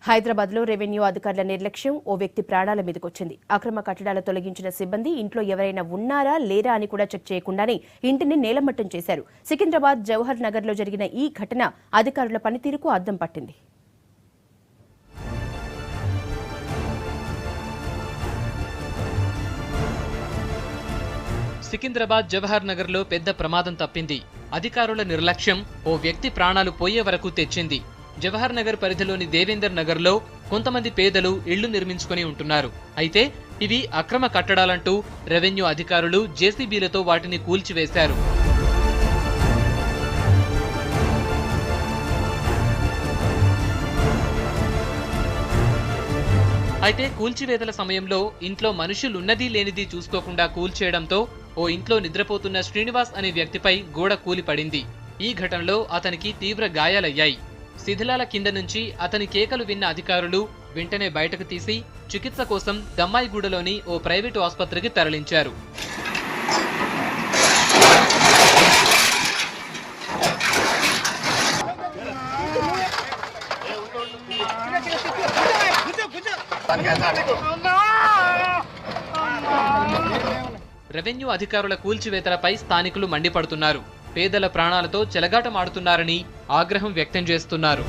హైదరాబాద్ లో రెవెన్యూ అధికారుల నిర్లక్ష్యం ఓ వ్యక్తి ప్రాణాల మీదకొచ్చింది. అక్రమ కట్టడాలు తొలగించిన సిబ్బంది ఇంట్లో ఎవరైనా ఉన్నారా లేరా అని కూడా చెక్ చేయకుండానే ఇంటిని నేలమట్టం చేశారు. సికింద్రాబాద్ జవహర్ నగర్ లో జరిగిన ఈ ఘటన అధికారుల పనితీరుకు అద్దం పట్టింది. సికింద్రాబాద్ జవహర్ నగర్ లో పెద్ద ప్రమాదం తప్పింది. అధికారుల నిర్లక్ష్యం ఓ వ్యక్తి ప్రాణాలు పోయే వరకు తెచ్చింది. జవహర్ నగర్ పరిధిలోని దేవేందర్ నగర్ లో కొంతమంది పేదలు ఇళ్లు నిర్మించుకుని ఉంటున్నారు. అయితే ఇవి అక్రమ కట్టడాలంటూ రెవెన్యూ అధికారులు జేసీబీలతో వాటిని కూల్చివేశారు. అయితే కూల్చివేతల సమయంలో ఇంట్లో మనుషులున్నదీ లేనిది చూసుకోకుండా కూల్చేయడంతో ఓ ఇంట్లో నిద్రపోతున్న శ్రీనివాస్ అనే వ్యక్తిపై గోడ కూలి పడింది. ఈ ఘటనలో అతనికి తీవ్ర గాయాలయ్యాయి. శిథిలాల కింద నుంచి అతని కేకలు విన్న అధికారులు వెంటనే బయటకు తీసి చికిత్స కోసం దమ్మాయిగూడలోని ఓ ప్రైవేటు ఆసుపత్రికి తరలించారు. రెవెన్యూ అధికారుల కూల్చివేతలపై స్థానికులు మండిపడుతున్నారు. పేదల ప్రాణాలతో చెలగాటమాడుతున్నారని ఆగ్రహం వ్యక్తం చేస్తున్నారు.